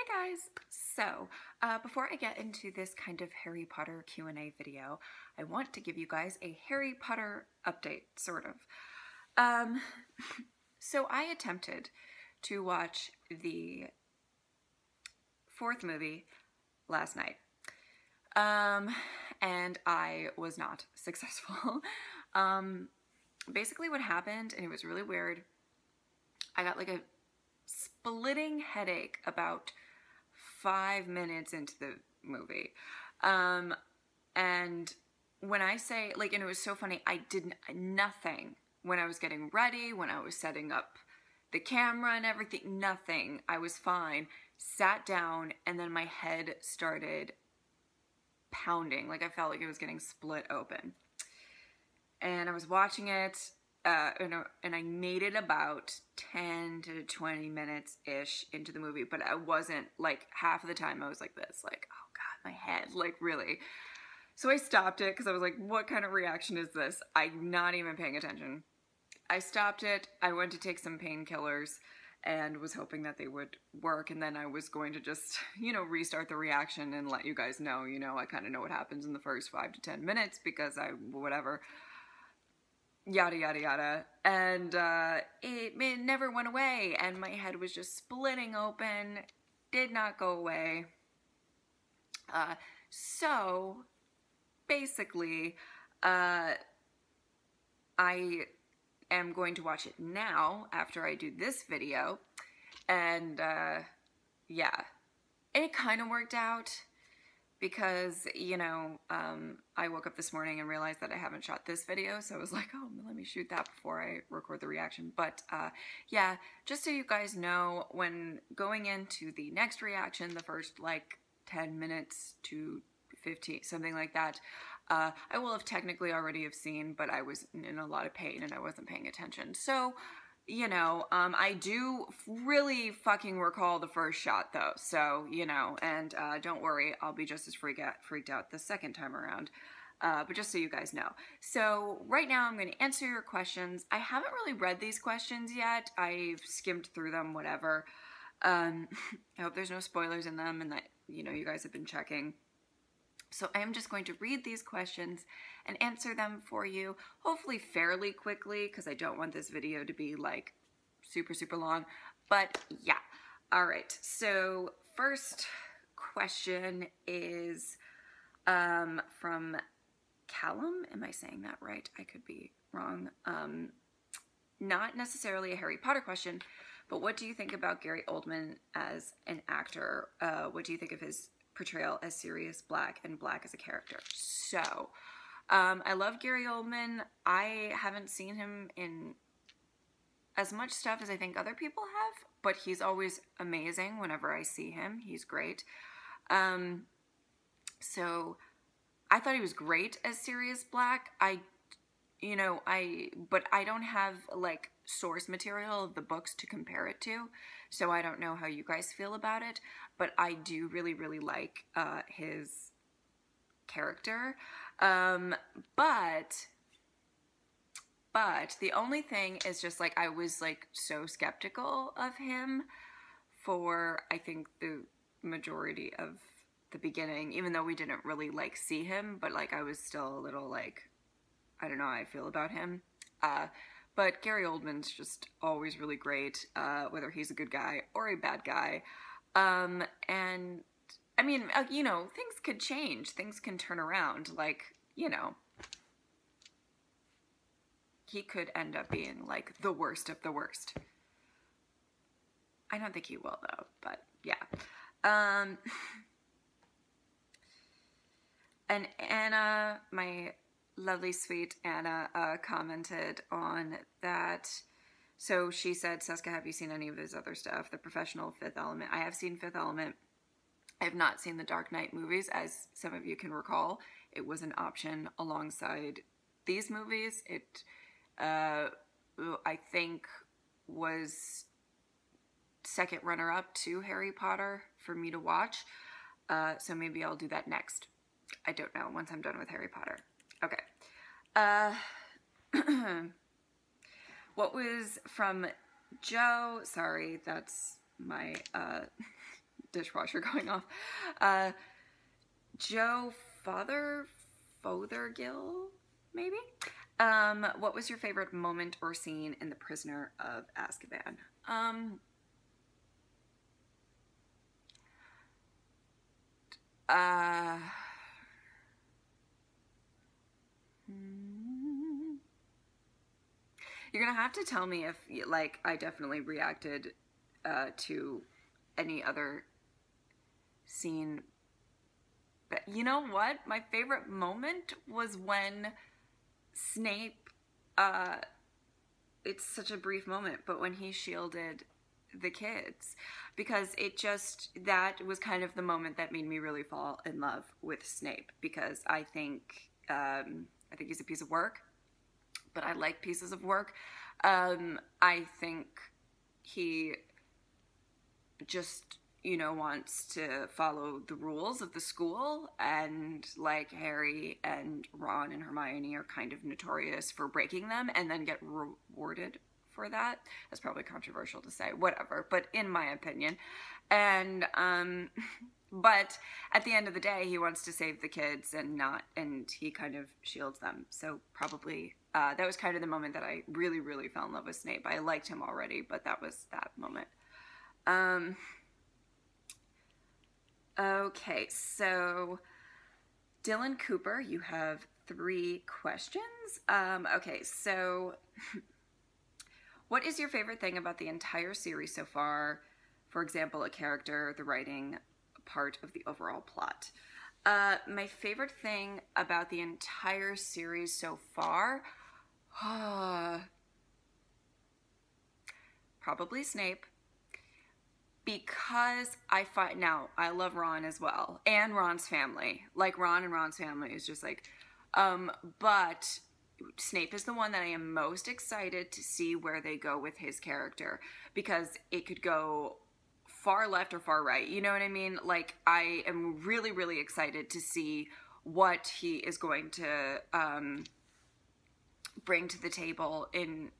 Hey guys! So, before I get into this kind of Harry Potter Q&A video, I want to give you guys a Harry Potter update, sort of. So I attempted to watch the fourth movie last night, and I was not successful. Basically what happened, and it was really weird, I got like a splitting headache about 5 minutes into the movie. And when I say, like, and it was so funny, I did nothing when I was getting ready, when I was setting up the camera and everything, nothing. I was fine. Sat down, and then my head started pounding. Like, I felt like it was getting split open. And I was watching it, and I made it about 10 to 20 minutes-ish into the movie, but I wasn't, like, half of the time I was like this, like, oh god, my head, like, really. So I stopped it, because I was like, what kind of reaction is this? I'm not even paying attention. I stopped it, I went to take some painkillers, and was hoping that they would work, and then I was going to just, restart the reaction and let you guys know, I kind of know what happens in the first 5 to 10 minutes, because whatever. Yada yada yada, and it never went away, and my head was just splitting open, did not go away. So basically I am going to watch it now after I do this video, and yeah, and it kind of worked out. Because, I woke up this morning and realized that I haven't shot this video, so I was like, oh, let me shoot that before I record the reaction. But, yeah, just so you guys know, when going into the next reaction, the first, 10 minutes to 15, something like that, I will have technically already have seen, but I was in a lot of pain and I wasn't paying attention. So, I do really fucking recall the first shot though, so, and don't worry, I'll be just as freaked out the second time around, but just so you guys know. So right now I'm going to answer your questions. I haven't really read these questions yet. I've skimmed through them, whatever. I hope there's no spoilers in them and that, you guys have been checking. So I'm just going to read these questions and answer them for you, hopefully fairly quickly, because I don't want this video to be like super, super long. But yeah. All right. So first question is from Callum. Am I saying that right? I could be wrong. Not necessarily a Harry Potter question, but what do you think about Gary Oldman as an actor? What do you think of his portrayal as Sirius Black and Black as a character? So, I love Gary Oldman. I haven't seen him in as much stuff as I think other people have, but he's always amazing whenever I see him. He's great. So, I thought he was great as Sirius Black. But I don't have, source material of the books to compare it to, so I don't know how you guys feel about it, but I do really, really like his character. But the only thing is just, I was, so skeptical of him for, I think, the majority of the beginning, even though we didn't really, see him, but, I was still a little, I don't know how I feel about him. But Gary Oldman's just always really great, whether he's a good guy or a bad guy. And, I mean, things could change. Things can turn around. He could end up being, the worst of the worst. I don't think he will, though, but, yeah. And Anna, my lovely, sweet Anna, commented on that. So she said, Seska, have you seen any of his other stuff? The Professional, Fifth Element. I have seen Fifth Element. I have not seen the Dark Knight movies, as some of you can recall. It was an option alongside these movies. It, I think, was second runner-up to Harry Potter for me to watch. So maybe I'll do that next. I don't know, once I'm done with Harry Potter. Okay. What was from Joe? Sorry, that's my dishwasher going off. Joe Fothergill, maybe? What was your favorite moment or scene in The Prisoner of Azkaban? You're gonna have to tell me if, like, I definitely reacted to any other scene. But you know what? My favorite moment was when Snape, it's such a brief moment, but when he shielded the kids, because that was kind of the moment that made me really fall in love with Snape, because I think he's a piece of work, but I like pieces of work. I think he just, wants to follow the rules of the school, and like Harry and Ron and Hermione are kind of notorious for breaking them and then get rewarded for that. That's probably controversial to say, whatever, but in my opinion. And but at the end of the day, he wants to save the kids and he kind of shields them. So probably that was kind of the moment that I really, really fell in love with Snape. I liked him already, but that was that moment. Okay, so Dylan Cooper, you have 3 questions. Okay, so what is your favorite thing about the entire series so far? For example, a character, the writing, part of the overall plot. My favorite thing about the entire series so far, probably Snape. Because I love Ron as well, and Ron's family. Like, Ron and Ron's family is just like, but Snape is the one that I am most excited to see where they go with his character, because it could go far left or far right, you know what I mean? Like, I am really, really excited to see what he is going to bring to the table in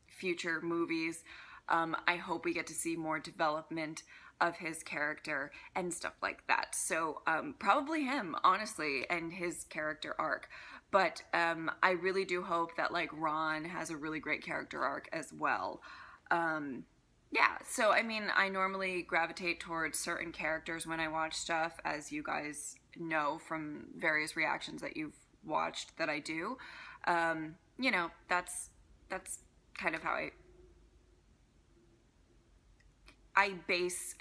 future movies. I hope we get to see more development of his character and stuff like that. So probably him, honestly, and his character arc. But I really do hope that, like, Ron has a really great character arc as well. Yeah, so I mean, I normally gravitate towards certain characters when I watch stuff, as you guys know from various reactions that you've watched that I do. That's kind of how I base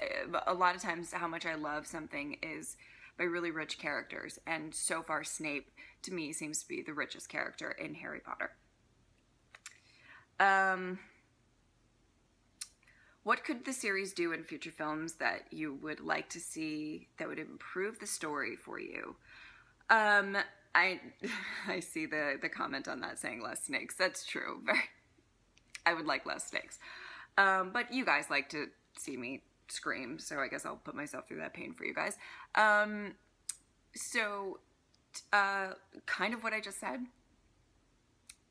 a lot of times how much I love something is by really rich characters, and so far Snape to me seems to be the richest character in Harry Potter. What could the series do in future films that you would like to see that would improve the story for you? I see the comment on that saying less snakes. That's true. I would like less snakes. But you guys like to see me scream, so I guess I'll put myself through that pain for you guys. Kind of what I just said.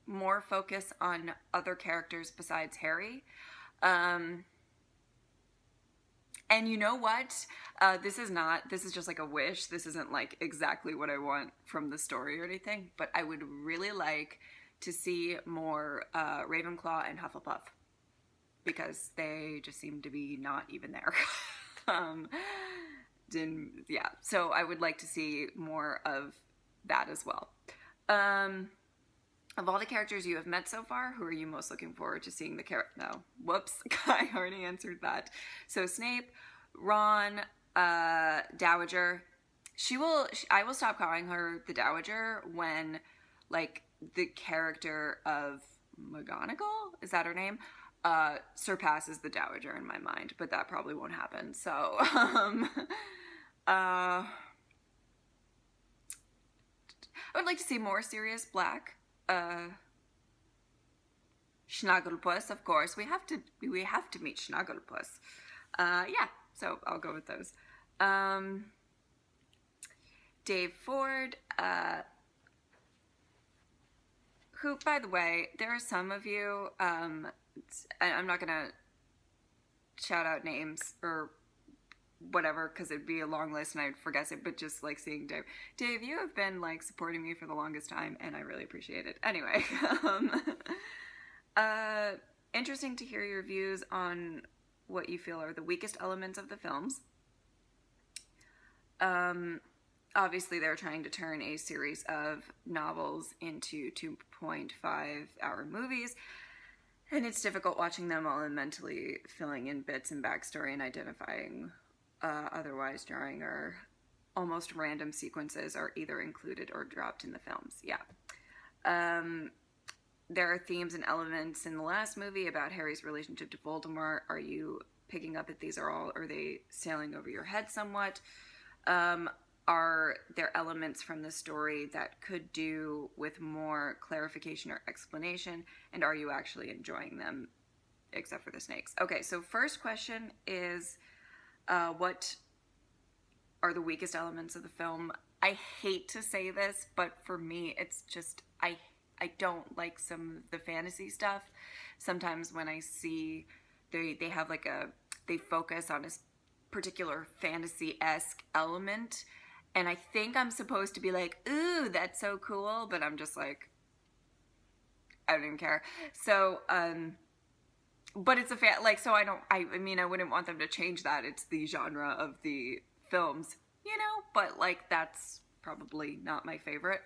More focus on other characters besides Harry. And you know what? This is just like a wish. This isn't like exactly what I want from the story or anything, but I would really like to see more Ravenclaw and Hufflepuff, because they just seem to be not even there. Yeah, so I would like to see more of that as well. Of all the characters you have met so far, who are you most looking forward to seeing No, whoops, I already answered that. So Snape, Ron, Dowager. I will stop calling her the Dowager when, like, the character of McGonagall, is that her name? Surpasses the Dowager in my mind, but that probably won't happen. So, I would like to see more Sirius Black. Schnagglepuss, of course. We have to meet Schnagglepuss. Yeah, so I'll go with those. Dave Ford, who, by the way, there are some of you, I'm not gonna shout out names or whatever, because it'd be a long list and I'd forget it, but just like seeing Dave. Dave, you have been like supporting me for the longest time and I really appreciate it. Anyway, interesting to hear your views on what you feel are the weakest elements of the films. Obviously they're trying to turn a series of novels into 2.5-hour movies, and it's difficult watching them all and mentally filling in bits and backstory and identifying otherwise jarring or almost random sequences are either included or dropped in the films. Yeah. There are themes and elements in the last movie about Harry's relationship to Voldemort. Are you picking up that these are all, are they sailing over your head somewhat? Are there elements from the story that could do with more clarification or explanation? And are you actually enjoying them, except for the snakes? Okay, so first question is, what are the weakest elements of the film? I hate to say this, but for me, it's just, I don't like some of the fantasy stuff. Sometimes when I see they have like they focus on a particular fantasy-esque element, and I think I'm supposed to be like, ooh, that's so cool, but I'm just like, I don't even care. So, but it's a so I mean, I wouldn't want them to change that. It's the genre of the films, you know, but like, that's probably not my favorite.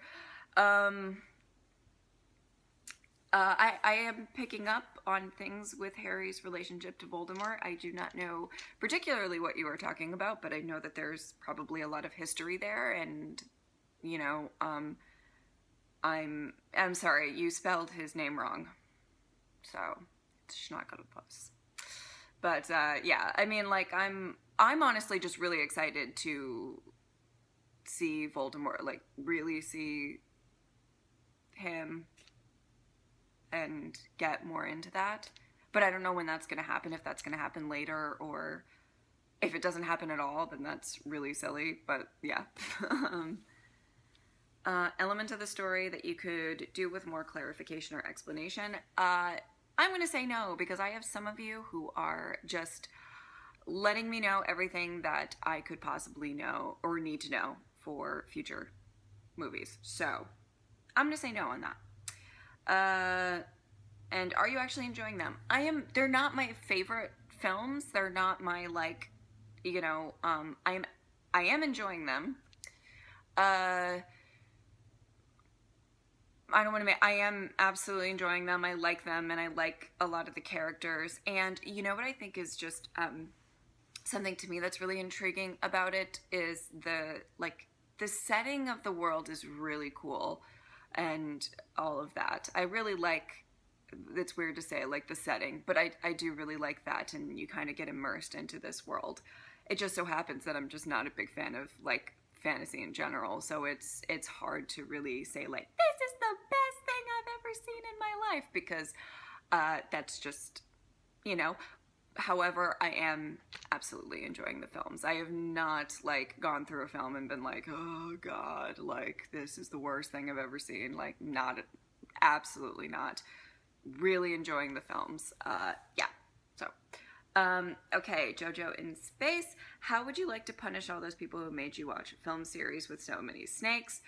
I am picking up on things with Harry's relationship to Voldemort. I do not know particularly what you are talking about, but I know that there's probably a lot of history there, and, you know, I'm sorry, you spelled his name wrong, so it's Schnacklepuss. But, yeah, I mean, like, I'm honestly just really excited to see Voldemort, like, really see him and get more into that. But I don't know when that's going to happen, if that's going to happen later, or if it doesn't happen at all, then that's really silly, but yeah. Element of the story that you could do with more clarification or explanation. I'm going to say no, because I have some of you who are just letting me know everything that I could possibly know or need to know for future movies. So I'm going to say no on that. And are you actually enjoying them? They're not my favorite films. They're not my, like, you know, I am enjoying them. I don't want to make, I am absolutely enjoying them. I like them, and I like a lot of the characters. And you know what I think is just, something to me that's really intriguing about it is the setting of the world is really cool. And all of that. I really like, it's weird to say, like the setting, but I do really like that, and you kind of get immersed into this world. It just so happens that I'm just not a big fan of like fantasy in general, so it's hard to really say like, this is the best thing I've ever seen in my life, because that's just, you know. However, I am absolutely enjoying the films. I have not, like, gone through a film and been like, oh, God, like, this is the worst thing I've ever seen. Like, not, absolutely not. Really enjoying the films. Yeah, so. Okay, JoJo in Space. How would you like to punish all those people who made you watch a film series with so many snakes?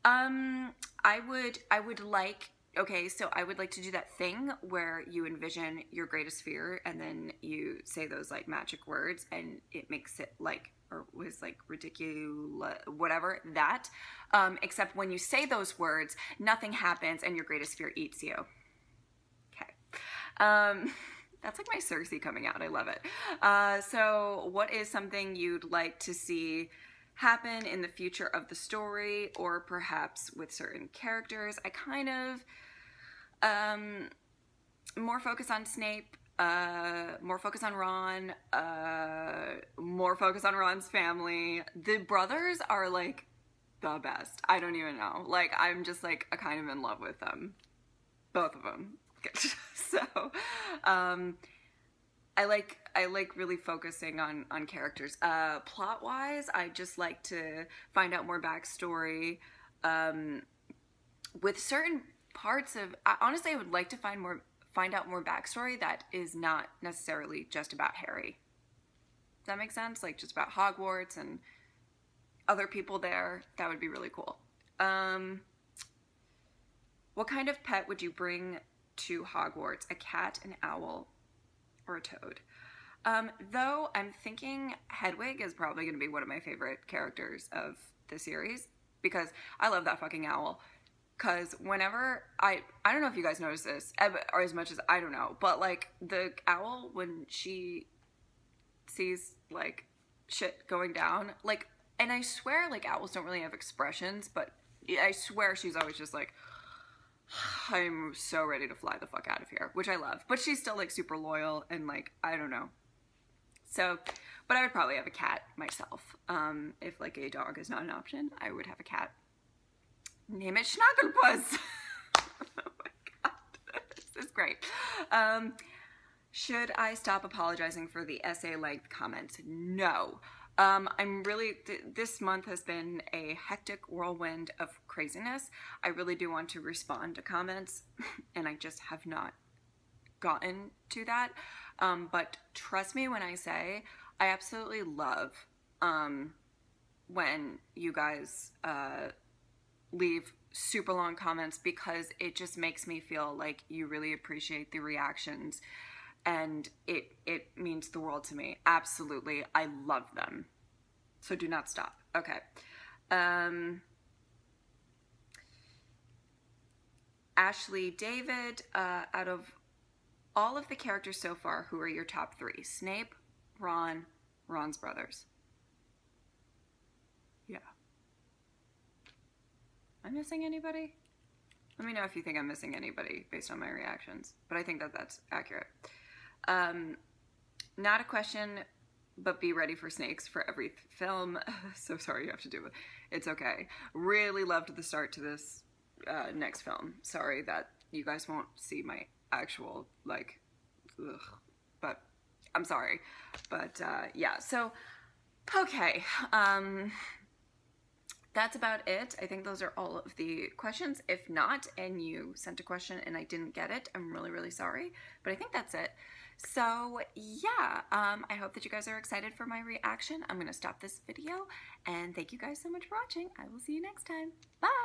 I would like... Okay, so I would like to do that thing where you envision your greatest fear and then you say those like magic words and it makes it like, or was like ridiculous, whatever, that. Except when you say those words, nothing happens and your greatest fear eats you. Okay. That's like my Cersei coming out. I love it. So what is something you'd like to see happen in the future of the story, or perhaps with certain characters? I kind of more focus on Snape, more focus on Ron, more focus on Ron's family. The brothers are like the best. I don't even know, like, I'm just like kind of in love with them, both of them. So I like really focusing on characters. Plot wise, I just like to find out more backstory. With certain parts of, honestly, I would like to find out more backstory that is not necessarily just about Harry. Does that make sense? Like just about Hogwarts and other people there. That would be really cool. What kind of pet would you bring to Hogwarts? A cat, an owl, or a toad? Though I'm thinking Hedwig is probably going to be one of my favorite characters of the series because I love that fucking owl. Because whenever I don't know if you guys notice this, or as much as I don't know, but like the owl, when she sees like shit going down, like, and I swear like owls don't really have expressions, but I swear she's always just like, I'm so ready to fly the fuck out of here, which I love. But she's still like super loyal and like, I don't know. So, but I would probably have a cat myself. If like a dog is not an option, I would have a cat. Name it Schnagelpuss. Oh my god, this is great. Should I stop apologizing for the essay length comments? No. I'm really, this month has been a hectic whirlwind of craziness. I really do want to respond to comments, and I just have not gotten to that. But trust me when I say, I absolutely love when you guys leave super long comments, because it just makes me feel like you really appreciate the reactions, and it means the world to me. Absolutely, I love them. So do not stop. Okay. Ashley David, out of all of the characters so far, who are your top three? Snape, Ron, Ron's brothers. Yeah. Am I missing anybody? Let me know if you think I'm missing anybody based on my reactions, but I think that that's accurate. Not a question, but be ready for snakes for every film. So sorry you have to do it. It's okay. Really loved the start to this next film. Sorry that you guys won't see my actual, like, ugh, but I'm sorry. But yeah, so, okay. That's about it. I think those are all of the questions. If not, and you sent a question and I didn't get it, I'm really, really sorry. But I think that's it. So yeah, I hope that you guys are excited for my reaction. I'm going to stop this video, and thank you guys so much for watching. I will see you next time. Bye!